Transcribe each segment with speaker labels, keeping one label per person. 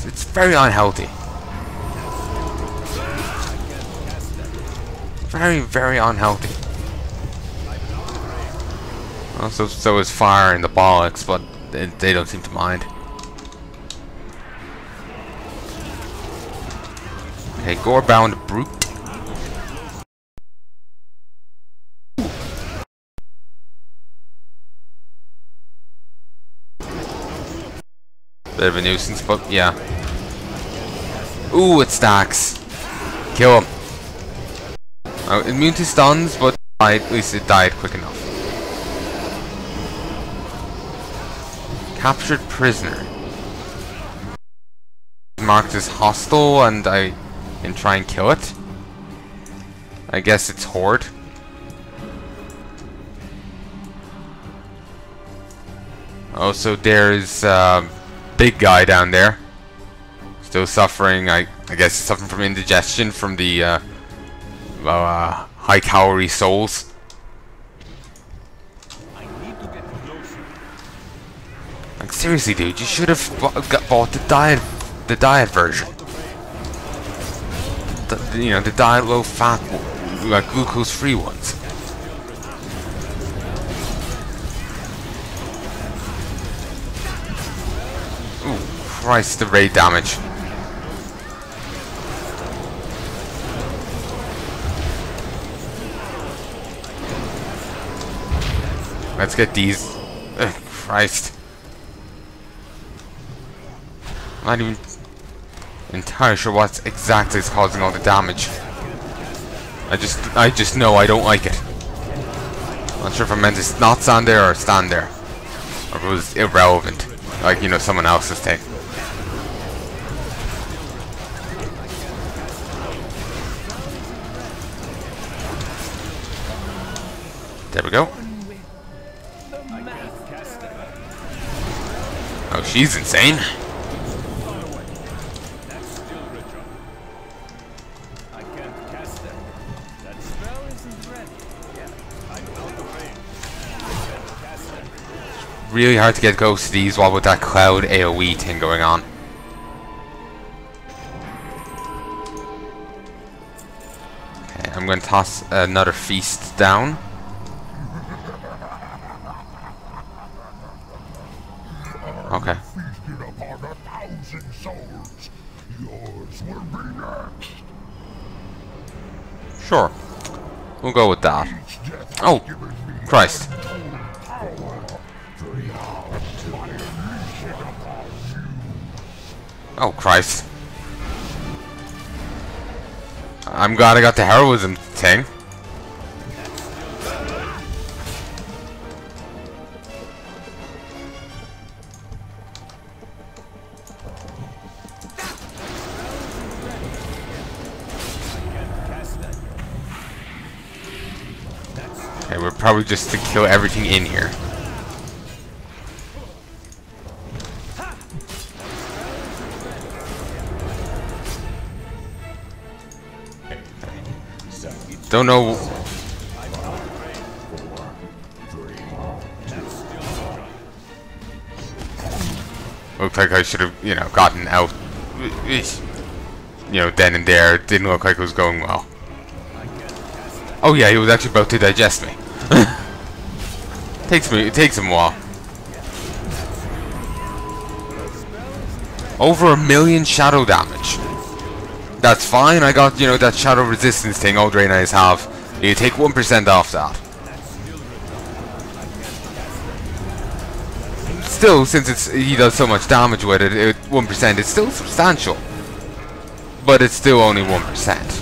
Speaker 1: It's very unhealthy. Very, very unhealthy. Also, so is fire in the bollocks, but they don't seem to mind. Okay, Gorebound Brute. Bit of a nuisance, but yeah. Ooh, it stacks. Kill him. Immune to stuns, but at least it died quick enough. Captured prisoner. Marked as hostile, and I can try and kill it. I guess it's Horde. Oh, so there's big guy down there. Still suffering. I guess he's suffering from indigestion from the high calorie souls. Like seriously, dude, you should have bought the diet version. You know, the diet low fat, like glucose free ones. Ooh, Christ, the raid damage. Let's get these. Ugh, Christ. I'm not even entirely sure what exactly is causing all the damage. I just know I don't like it. Not sure if I'm meant to not stand there or stand there. Or if it was irrelevant. Like, you know, someone else's thing. There we go. Oh, she's insane. Really hard to get close to these while with that cloud AoE thing going on. Okay, I'm going to toss another feast down. Okay. Sure. We'll go with that. Oh, Christ. Oh, Christ. I'm glad I got the heroism thing. Okay, we're probably just to kill everything in here. Don't know. Looked like I should have, you know, gotten out, you know, then and there. It didn't look like it was going well. Oh yeah, he was actually about to digest me. It takes him a while. Over 1 million shadow damage. That's fine, I got, you know, that shadow resistance thing all Draenors have. You take 1% off that. Still, since he does so much damage with it, 1%, it's still substantial. But it's still only 1%.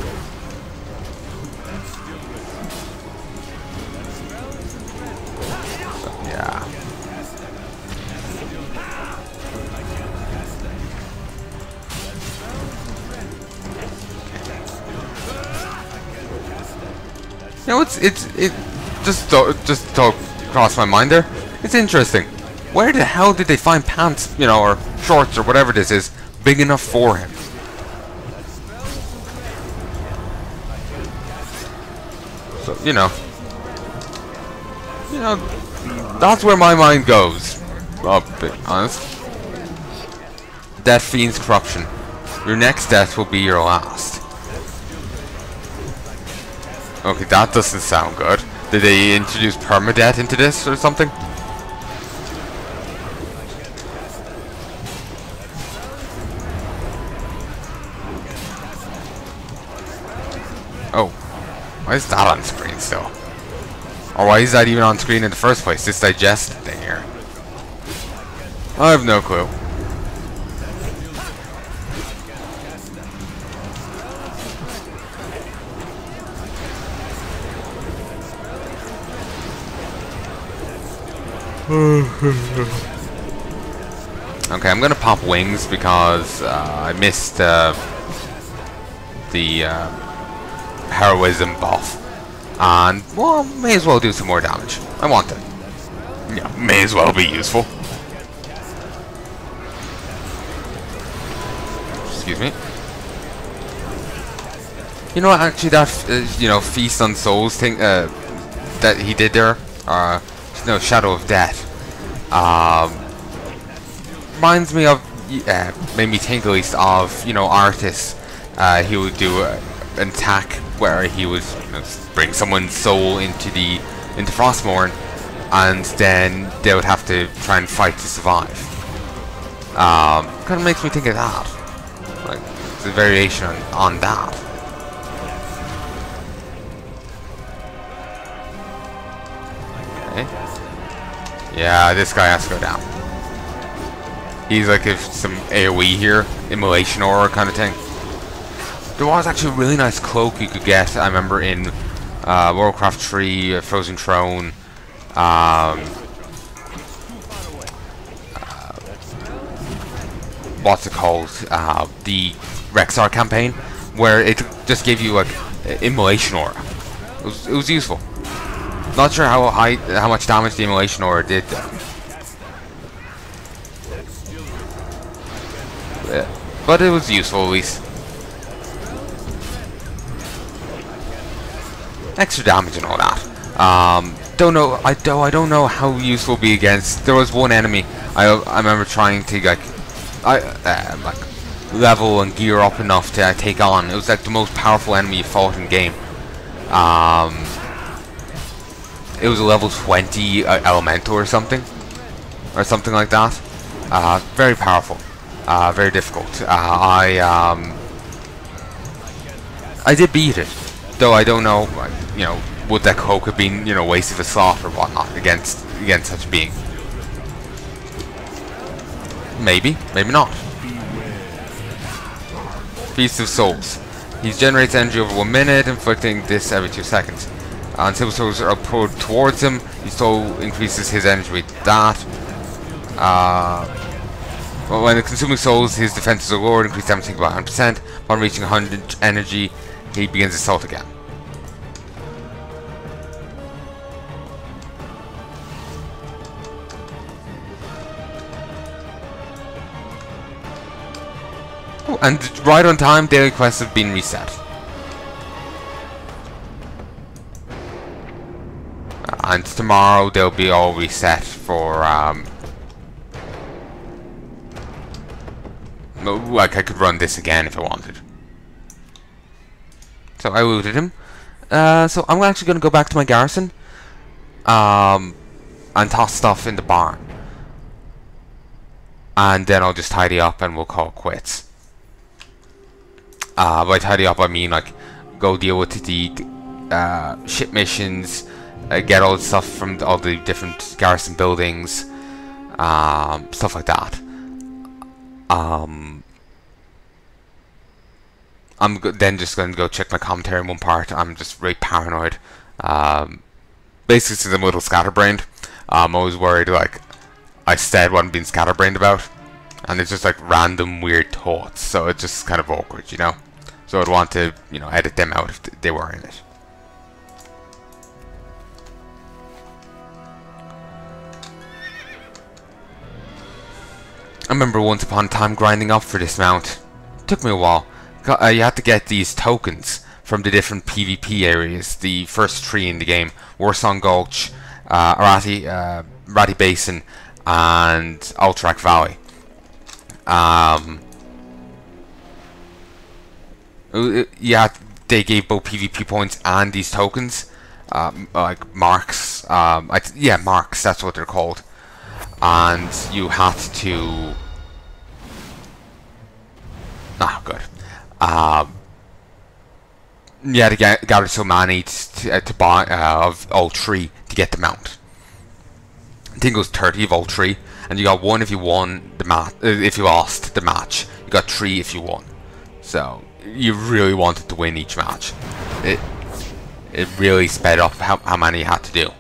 Speaker 1: So, yeah. You know, it just crossed my mind there. It's interesting. Where the hell did they find pants, you know, or shorts or whatever this is, big enough for him? So, you know, that's where my mind goes. I'll be honest. Death fiends corruption. Your next death will be your last. Okay, that doesn't sound good. Did they introduce permadeath into this or something? Oh, why is that on screen still? Or why is that even on screen in the first place? This digest thing here. I have no clue. Okay, I'm gonna pop wings because I missed the heroism buff, and well, may as well do some more damage. I want it. Yeah, may as well be useful. Excuse me. You know what? Actually, that you know, feast on souls thing that he did there, no, shadow of death, reminds me of, made me think at least of, you know, Artis. He would do an attack where he would, you know, bring someone's soul into Frostmourne, and then they would have to try and fight to survive. Kind of makes me think of that, like it's a variation on that. Okay. Yeah, this guy has to go down. He's like if some AoE here, immolation aura kind of thing. There was actually a really nice cloak you could get, I remember, in Warcraft 3, Frozen Throne, what's it called? The Rexar campaign, where it just gave you like immolation aura. It was useful. Not sure how much damage the immolation aura did though. But it was useful at least. Extra damage and all that. Don't know. I don't know how useful it'll be against. There was one enemy I remember trying to like level and gear up enough to take on. It was like the most powerful enemy you fought in game. It was a level 20 elemental or something like that. Very powerful. Very difficult. I did beat it, though I don't know, you know, would that cloak have been, you know, waste of a slot or whatnot against such a being? Maybe, maybe not. Feast of Souls. He generates energy over 1 minute, inflicting this every 2 seconds. Until souls are poured towards him, his soul increases his energy with that. Well, when consuming souls, his defenses are lowered, increased damage by 100%. Upon reaching 100 energy, he begins assault again. Oh, and right on time, daily quests have been reset. And tomorrow they'll be all reset for like I could run this again if I wanted. So I looted him. So I'm actually going to go back to my garrison and toss stuff in the barn. And then I'll just tidy up and we'll call it quits. By tidy up I mean like go deal with the ship missions, get all the stuff from all the different garrison buildings, stuff like that. I'm then just going to go check my commentary in one part. I'm just really paranoid. Basically, since I'm a little scatterbrained, I'm always worried like I said what I'm being scatterbrained about, and it's just like random weird thoughts. So it's just kind of awkward, you know. So I'd want to, you know, edit them out if they were in it. I remember once upon a time grinding up for this mount. It took me a while. You had to get these tokens from the different PvP areas. The first 3 in the game: Warsong Gulch, Arati Basin, and Alterac Valley. Yeah, they gave both PvP points and these tokens, like marks. Yeah, marks. That's what they're called. And you had to. Ah, good. You had to gather so many to buy of all three to get the mount. I think it was 30 of all three, and you got 1 if you won the match. If you lost the match, you got 3 if you won. So you really wanted to win each match. It really sped up how many you had to do.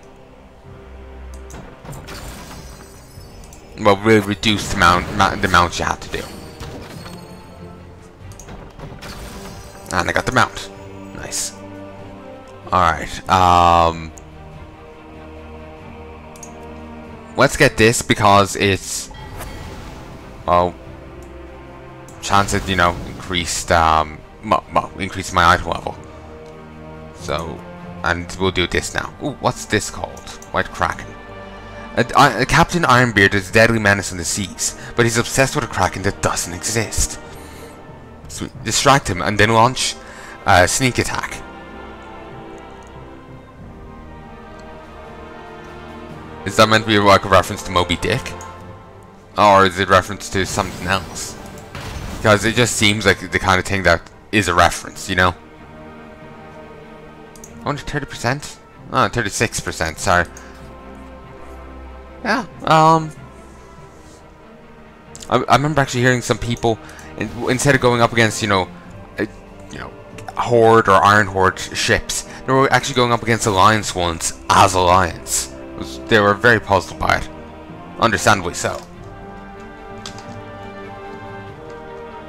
Speaker 1: Well, really reduced the amount you had to do. And I got the mount. Nice. Alright, let's get this because it's, well, chances, you know, increased, increased my item level. So, and we'll do this now. Ooh, what's this called? White Kraken. Captain Ironbeard is a deadly menace in the seas, but he's obsessed with a kraken that doesn't exist. So distract him and then launch a sneak attack. Is that meant to be like a reference to Moby Dick? Or is it reference to something else? Because it just seems like the kind of thing that is a reference, you know? Only 30%? Oh, 36%, sorry. Yeah, I remember actually hearing some people, instead of going up against, you know, Horde or Iron Horde ships, they were actually going up against Alliance ones as Alliance. They were very puzzled by it. Understandably so.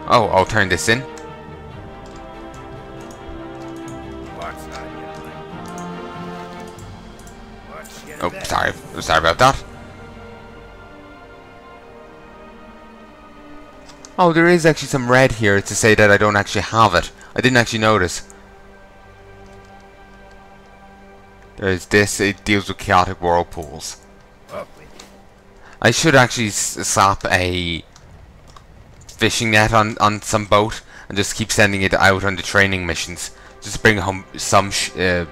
Speaker 1: Oh, I'll turn this in. Oh, sorry about that. Oh, there is actually some red here to say that I don't actually have it. I didn't actually notice. There's this, it deals with chaotic whirlpools. I should actually slap a fishing net on some boat and just keep sending it out on the training missions. Just bring home some, I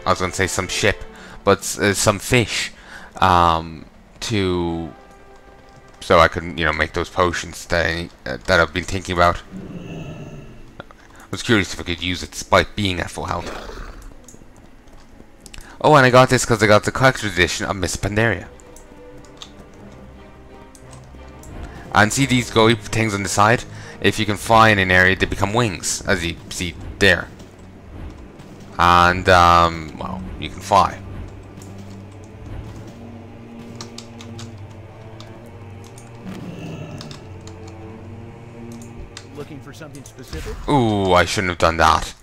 Speaker 1: was going to say some ship, but some fish, to, so I can, you know, make those potions that I've been thinking about. I was curious if I could use it despite being at full health. Oh, and I got this because I got the collector's edition of Miss Pandaria. And see these glowy things on the side? If you can fly in an area, they become wings, as you see there. And, well, you can fly.
Speaker 2: Looking for something specific?
Speaker 1: Ooh, I shouldn't have done that.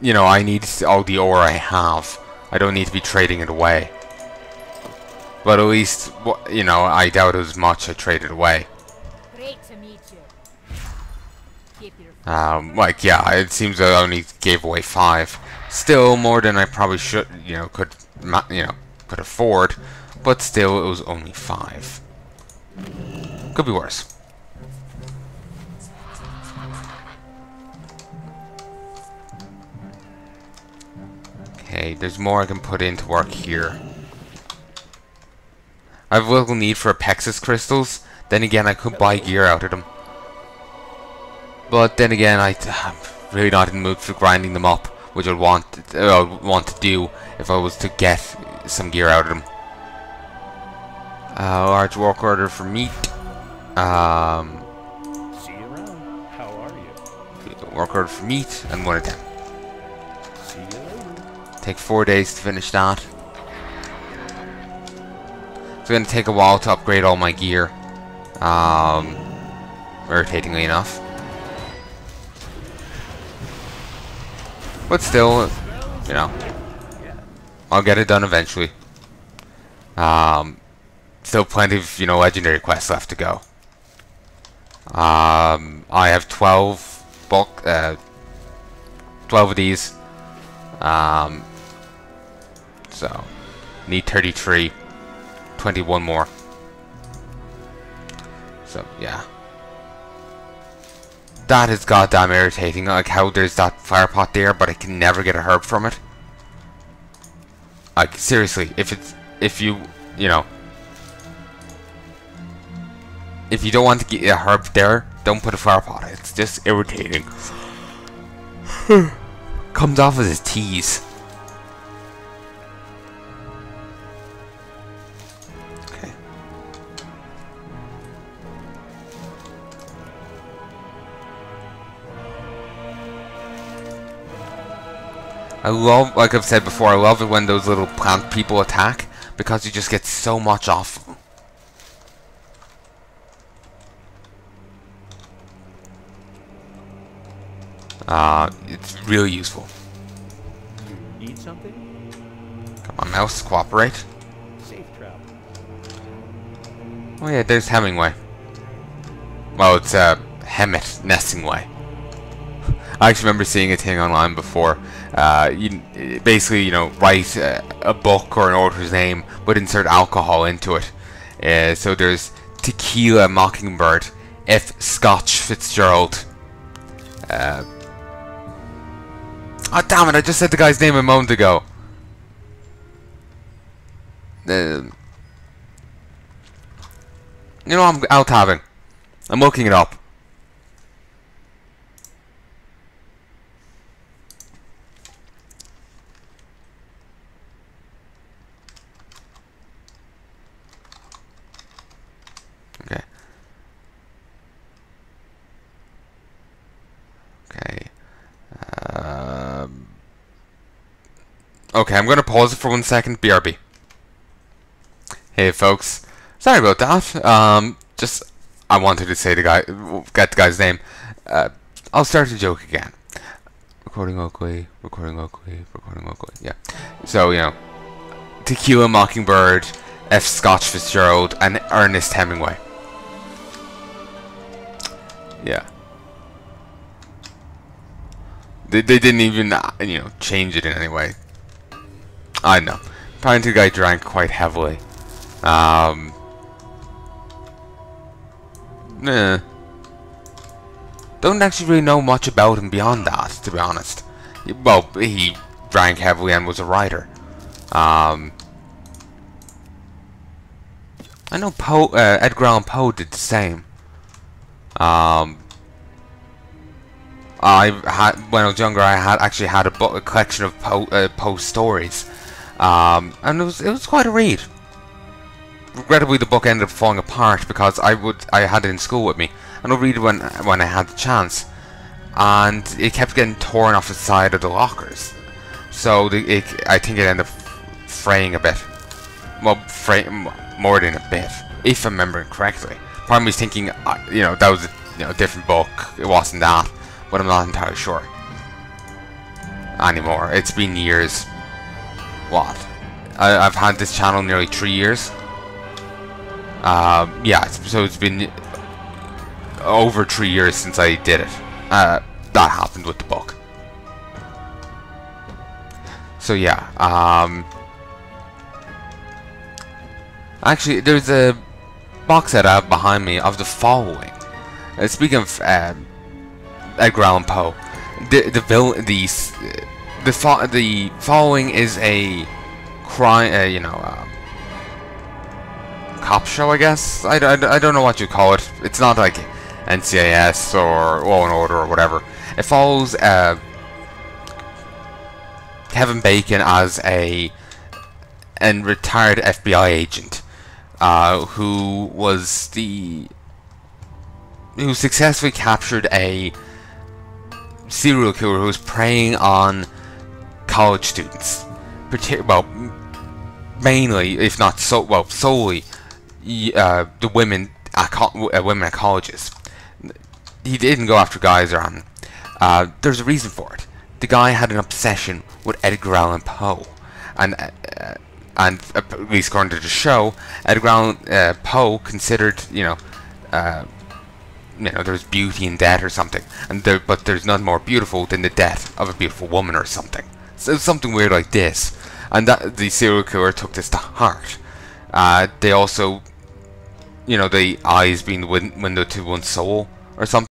Speaker 1: You know, I need all the ore I have. I don't need to be trading it away. But at least, you know, I doubt as much I traded away.
Speaker 3: Great to meet you. Keep your
Speaker 1: like, yeah, it seems I only gave away 5. Still more than I probably should, you know, could afford. But still, it was only 5. Could be worse. Okay, there's more I can put in to work here. I have little need for Apexis crystals. Then again, I could buy gear out of them. But then again, I'm really not in the mood for grinding them up, which I'd want to do if I was to get some gear out of them. Large work order for meat.
Speaker 2: See you around. How are you?
Speaker 1: Work order for meat and 1 of them.
Speaker 2: See you later.
Speaker 1: Take 4 days to finish that. It's going to take a while to upgrade all my gear. Irritatingly enough. But still, you know, I'll get it done eventually. Still plenty of, you know, legendary quests left to go. I have 12 of these. So, need 33. 21 more. So, yeah. That is goddamn irritating, like how there's that fire pot there, but I can never get a herb from it. Like, seriously, if you know, if you don't want to get a herb there, don't put a fire pot. It's just irritating. Comes off as his tease. Okay. I love, like I've said before, I love it when those little plant people attack, because you just get so much off of them. It's really useful.
Speaker 2: Need something?
Speaker 1: Come on, mouse, cooperate.
Speaker 2: Safe travel.
Speaker 1: Oh yeah, there's Hemingway. Well, it's Hemet Nestingway. I actually remember seeing a thing online before. You basically, you know, write a book or an author's name, but insert alcohol into it. So there's Tequila Mockingbird, F. Scotch Fitzgerald. Oh damn it! I just said the guy's name a moment ago. You know, I'm out having. I'm looking it up. Okay. Okay. Okay, I'm gonna pause it for 1 second. BRB. Hey folks, sorry about that. Just I wanted to say get the guy's name. I'll start the joke again. Recording locally, recording locally, recording locally. Yeah. So you know, Tequila Mockingbird, F. Scotch Fitzgerald, and Ernest Hemingway. Yeah. They didn't even you know, change it in any way. I know. Apparently the guy drank quite heavily. Don't actually really know much about him beyond that, to be honest. Well, he drank heavily and was a writer. I know Edgar Allan Poe did the same. When I was younger, I actually had a collection of Poe stories, and it was quite a read. Regrettably, the book ended up falling apart because I had it in school with me, and I'd read it when I had the chance, and it kept getting torn off the side of the lockers, so I think it ended up fraying a bit. Well, more than a bit, if I'm remembering correctly. Part of me is thinking, you know, that was a different book. It wasn't that. But I'm not entirely sure anymore. It's been years. What? I've had this channel nearly 3 years. Yeah, so it's been over 3 years since I did it. That happened with the book. So yeah. Actually, there's a box set I have behind me of the following. Speaking of Edgar Allan Poe, the following is a crime, you know, cop show, I guess. I don't know what you call it. It's not like NCIS or Law and Order or whatever. It follows Kevin Bacon as a retired FBI agent who successfully captured a serial killer who was preying on college students, well, mainly, if not solely, the women at colleges. He didn't go after guys around. There's a reason for it. The guy had an obsession with Edgar Allan Poe, and at least according to the show, Edgar Allan Poe considered, there's beauty in death or something, but there's nothing more beautiful than the death of a beautiful woman or something. So something weird like this, and that the serial killer took this to heart. They also you know, the eyes being the window to one's soul or something.